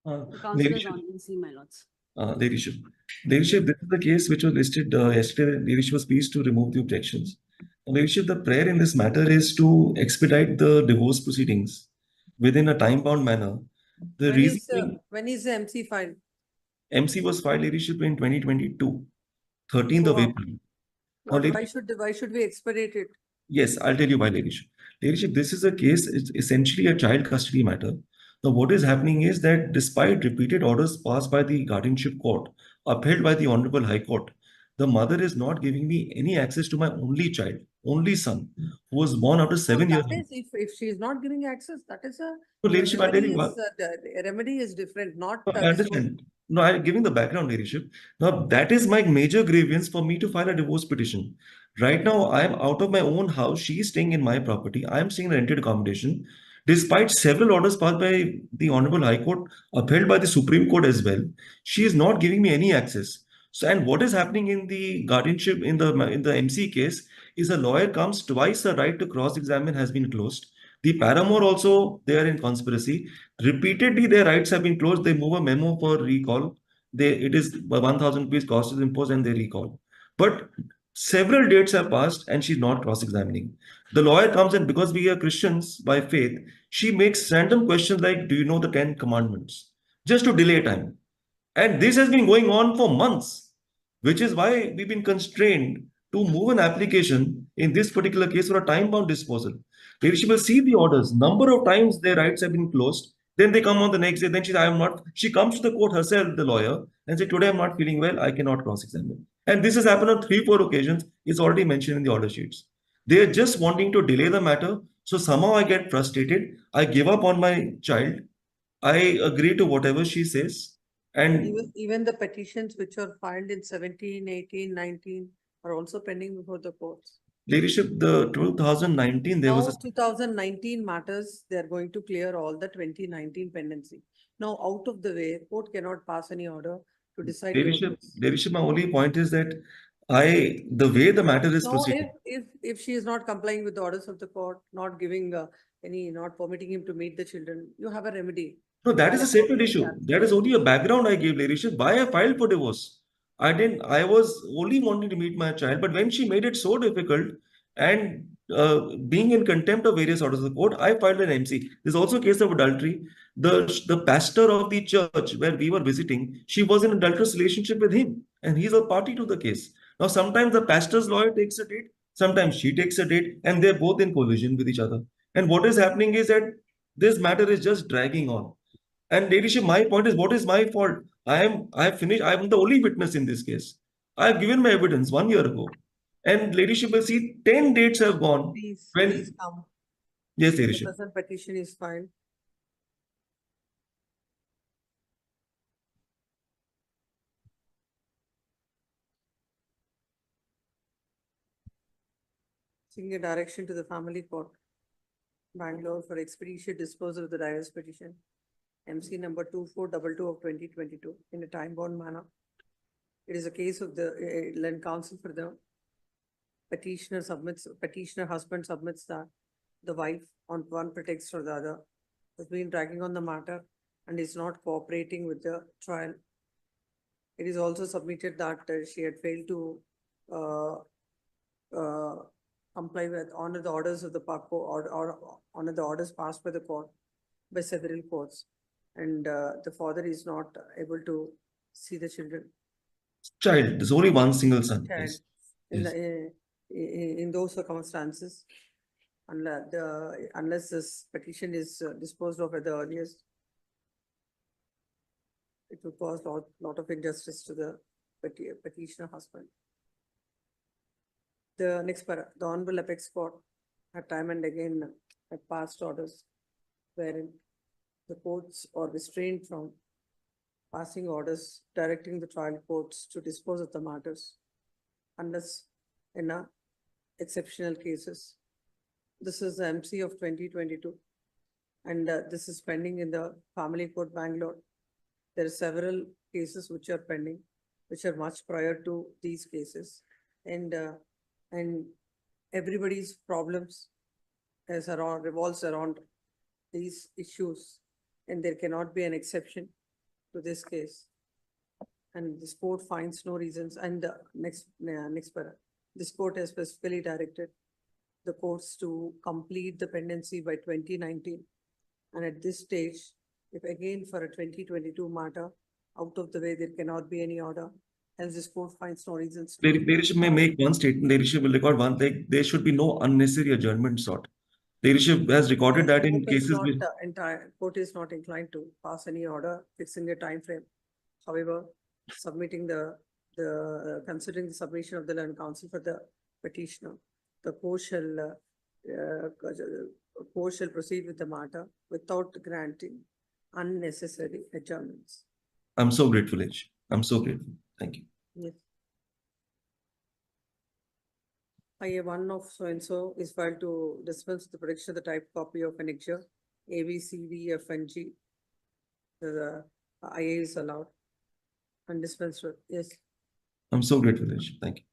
The Lady council is Ship, on NC, my lords. Lady Ship. Lady Ship, this is the case which was listed yesterday. Lady Ship was pleased to remove the objections. Lady Ship, the prayer in this matter is to expedite the divorce proceedings within a time-bound manner. The reason being, when is the MC filed? MC was filed, Lady Ship, in 2022, 13th of So, April. Now, Lady why should we expedite it? Yes, I'll tell you why, Ladyship. Ladyship, this is a case, it's essentially a child custody matter. Now, what is happening is that despite repeated orders passed by the guardianship court, upheld by the Honorable High Court, the mother is not giving me any access to my only child, only son, who was born after 7 years. That is, if she is not giving access, that is a So, Ladyship, I'll tell you what. the remedy is different, not. I understand. No, I'm giving the background, Ladyship. Now, that is my major grievance for me to file a divorce petition. Right now, I am out of my own house. She is staying in my property. I am staying in rented accommodation. Despite several orders passed by the Honorable High Court, upheld by the Supreme Court as well, she is not giving me any access. So, and what is happening in the guardianship in the MC case is a lawyer comes twice. The right to cross-examine has been closed. The paramour also they are in conspiracy. Repeatedly, their rights have been closed. They move a memo for recall. It is 1,000 rupees cost is imposed and they recall. But several dates have passed and she's not cross-examining. The lawyer comes in because we are Christians by faith. She makes random questions like, "Do you know the 10 commandments?" Just to delay time. And this has been going on for months, which is why we've been constrained to move an application in this particular case for a time-bound disposal. Where she will see the orders, number of times their rights have been closed. Then they come on the next day. Then I am not. She comes to the court herself, the lawyer, and say, "Today I'm not feeling well. I cannot cross-examine." And this has happened on 3, 4 occasions. It's already mentioned in the order sheets. They are just wanting to delay the matter. So somehow I get frustrated. I give up on my child. I agree to whatever she says. And even the petitions which are filed in 17, 18, 19 are also pending before the courts. Leadership, the 2019, there was a 2019 matters, they are going to clear all the 2019 pendency. Now, out of the way, court cannot pass any order to decide. Leadership, my only point is that the way the matter is proceeding. If she is not complying with the orders of the court, not giving not permitting him to meet the children, you have a remedy. No, that is a separate issue. That is only a background I gave, Leadership. Why I filed for divorce? I was only wanting to meet my child, but when she made it so difficult and being in contempt of various orders of the court, I filed an MC. There's also a case of adultery. The pastor of the church where we were visiting, she was in an adulterous relationship with him, and he's a party to the case. Now, sometimes the pastor's lawyer takes a date, sometimes she takes a date, and they're both in collision with each other. And what is happening is that this matter is just dragging on. And Ladyship, my point is, what is my fault? I have finished. I am the only witness in this case. I have given my evidence 1 year ago. And Ladyship will see 10 dates have gone. Please come. Yes, Ladyship. The present petition is filed. Seeking a direction to the family court, Bangalore, for expeditious disposal of the divorce petition, MC number 2422 of 2022 in a time-bound manner. It is a case of the land counsel for the petitioner husband submits that the wife on one pretext or the other has been dragging on the matter and is not cooperating with the trial. It is also submitted that she had failed to comply with honor the orders of the PACO or honor the orders passed by the court by several courts, and the father is not able to see the children. Child, there's only one single son. Child. Yes. In those circumstances, unless this petition is disposed of at the earliest, it will cause a lot of injustice to the petitioner husband. The next para, the Honorable Apex Court had time and again had passed orders wherein the courts are restrained from passing orders directing the trial courts to dispose of the matters unless in exceptional cases. This is the MC of 2022 and this is pending in the Family Court Bangalore. There are several cases which are pending, which are much prior to these cases, and everybody's problems revolves around these issues, and there cannot be an exception. to this case. And this court finds no reasons, and the next para. This court has specifically directed the courts to complete the pendency by 2019. And at this stage, if again for a 2022 matter, out of the way, there cannot be any order, hence this court finds no reasons. Their Lordship may make one statement. Their Lordship will record one thing. There should be no unnecessary adjournment sought. Their Lordship has recorded that in Court is cases not, with. court is not inclined to pass any order fixing a time frame. However, submitting considering the submission of the learned counsel for the petitioner, the court shall proceed with the matter without granting unnecessary adjournments. I'm so grateful, Lordship. I'm so grateful. Thank you. Yes. IA one of so and so is filed to dispense with the production of the typed copy of annexure A, B, C, D, F, and G. The IA is allowed and dispensed with. Yes. I'm so grateful, Lordship. Thank you.